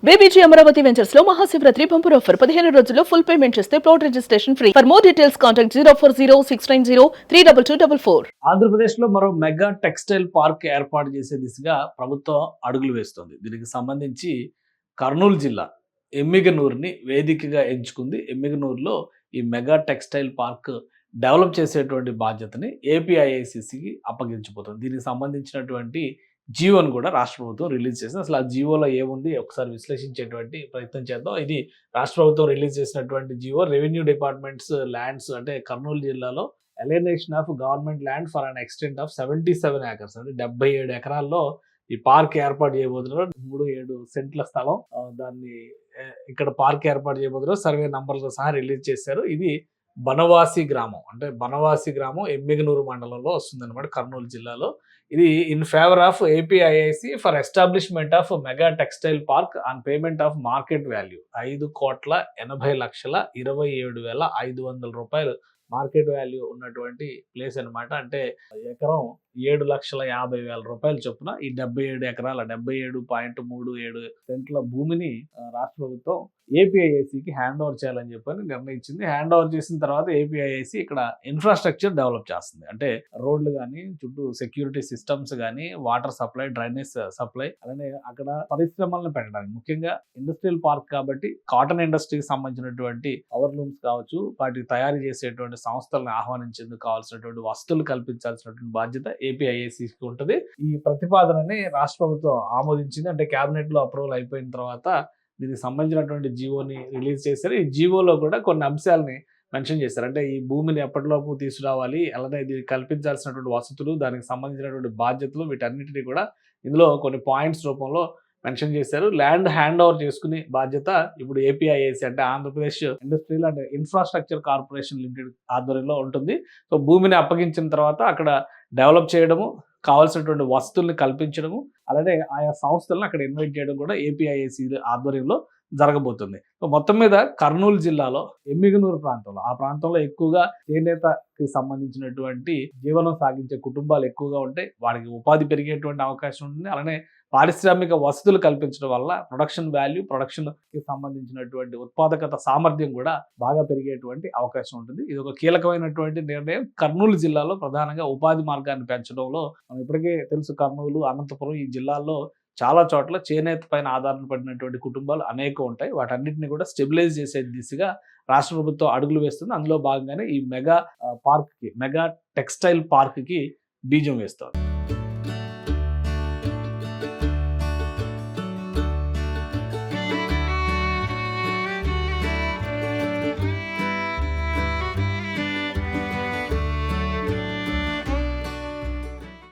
BBG Amaravati ventures లో Mahashivratri bumper offer 15 రోజుల్లో full payment చేస్తే plot registration free. For more details contact 04069032244. Andhra Pradesh లో మరో మెగా టెక్స్టైల్ పార్క్ ఏర్పాటు చేసే దిశగా ప్రభుత్వం అడుగులు వేస్తోంది. దీనికి సంబంధించి కర్నూలు జిల్లా ఎమ్మిగనూరుని వేదికగా ఎంచుకుంది. ఎమ్మిగనూరులో ఈ మెగా టెక్స్టైల్ పార్క్ డెవలప్ చేసేటువంటి బాధ్యతని ఏపీఐఐసిసికి అప్పగించబోతుంది. దీనికి సంబంధించినటువంటి జియోను కూడా రాష్ట్ర ప్రభుత్వం రిలీజ్ చేసింది. అసలు ఆ జియోలో ఏముంది ఒకసారి విశ్లేషించేటువంటి ప్రయత్నం చేద్దాం. ఇది రాష్ట్ర ప్రభుత్వం రిలీజ్ చేసినటువంటి జియో. రెవెన్యూ డిపార్ట్మెంట్స్ ల్యాండ్స్ అంటే కర్నూలు జిల్లాలో alienation of government land for an extent of 77 acres అంటే 77 ఎకరాల్లో ఈ పార్క్ ఏర్పాటు చేయబోతున్నారు. 37 సెంట్ల స్థలం దాన్ని ఇక్కడ పార్క్ ఏర్పాటు చేయబోతున్నారు. సర్వే నంబర్లతో సహా రిలీజ్ చేశారు. ఇది బనవాసి గ్రామం అంటే బనవాసి గ్రామం ఎమ్మిగనూరు మండలంలో వస్తుందన్నమాట కర్నూలు జిల్లాలో. ఇది in favour of APIIC for establishment of mega textile park on payment of market value 5,80,27,500 market value ఉన్నటువంటి ప్లేస్ అనమాట. అంటే ఎకరం 7,50,000 చొప్పున ఈ 77 ఎకరాల 77.37 సెంట్ల భూమిని రాష్ట్ర ప్రభుత్వం ఏపీఐఐసికి హ్యాండ్ ఓవర్ చేయాలని చెప్పని నిర్ణయించింది. హ్యాండ్ ఓవర్ చేసిన తర్వాత ఏపీఐఐసి ఇక్కడ ఇన్ఫ్రాస్ట్రక్చర్ డెవలప్ చేస్తుంది. అంటే రోడ్లు కానీ, చుట్టూ సెక్యూరిటీ సిస్టమ్స్ కానీ, వాటర్ సప్లై, డ్రైనేజ్ సప్లై, అలానే అక్కడ పరిశ్రమలను పెట్టడానికి, ముఖ్యంగా ఇండస్ట్రియల్ పార్క్ కాబట్టి కాటన్ ఇండస్ట్రీకి సంబంధించినటువంటి పవర్ లూమ్స్ కావచ్చు, వాటికి తయారు చేసేటువంటి సంస్థలను ఆహ్వానించేందుకు కావాల్సినటువంటి వసతులు కల్పించాల్సినటువంటి బాధ్యత ఏపీఐఐసికి ఉంటుంది. ఈ ప్రతిపాదనని రాష్ట్ర ప్రభుత్వం ఆమోదించింది. అంటే కేబినెట్ లో అప్రూవల్ అయిపోయిన తర్వాత దీనికి సంబంధించినటువంటి జీవోని రిలీజ్ చేశారు. ఈ జీవోలో కూడా కొన్ని అంశాలని మెన్షన్ చేశారు. అంటే ఈ భూమిని ఎప్పటిలోపు తీసుకురావాలి, అలానే దీనికి కల్పించాల్సినటువంటి వసతులు, దానికి సంబంధించినటువంటి బాధ్యతలు, వీటన్నిటిని కూడా ఇందులో కొన్ని పాయింట్స్ రూపంలో మెన్షన్ చేశారు. ల్యాండ్ హ్యాండ్ ఓవర్ చేసుకునే బాధ్యత ఇప్పుడు ఏపీఐఐసి అంటే Andhra Pradesh industrial and infrastructure corporation limited ఆధ్వర్యంలో ఉంటుంది. సో భూమిని అప్పగించిన తర్వాత అక్కడ డెవలప్ చేయడము, కావాల్సినటువంటి వసతుల్ని కల్పించడము, అలానే ఆయా సంస్థలను అక్కడ ఇన్వైట్ చేయడం కూడా ఏపీఐఐసి ఆధ్వర్యంలో జరగబోతుంది. సో మొత్తం మీద కర్నూలు జిల్లాలో ఎమ్మిగనూరు ప్రాంతంలో, ఆ ప్రాంతంలో ఎక్కువగా చేనేతకి సంబంధించినటువంటి జీవనం సాగించే కుటుంబాలు ఎక్కువగా ఉంటాయి. వారికి ఉపాధి పెరిగేటువంటి అవకాశం ఉంటుంది. అలానే పారిశ్రామిక వసతులు కల్పించడం వల్ల ప్రొడక్షన్ వాల్యూ, ప్రొడక్షన్కి సంబంధించినటువంటి ఉత్పాదకత సామర్థ్యం కూడా బాగా పెరిగేటువంటి అవకాశం ఉంటుంది. ఇది ఒక కీలకమైనటువంటి నిర్ణయం. కర్నూలు జిల్లాలో ప్రధానంగా ఉపాధి మార్గాన్ని పెంచడంలో మనం ఇప్పటికే తెలుసు, కర్నూలు, అనంతపురం ఈ జిల్లాల్లో చాలా చోట్ల చేనేత పైన ఆధారపడినటువంటి కుటుంబాలు అనేకం ఉంటాయి. వాటన్నిటిని కూడా స్టెబిలైజ్ చేసే దిశగా రాష్ట్ర ప్రభుత్వం అడుగులు వేస్తుంది. అందులో భాగంగానే ఈ మెగా టెక్స్టైల్ పార్క్ కి బీజం వేస్తారు.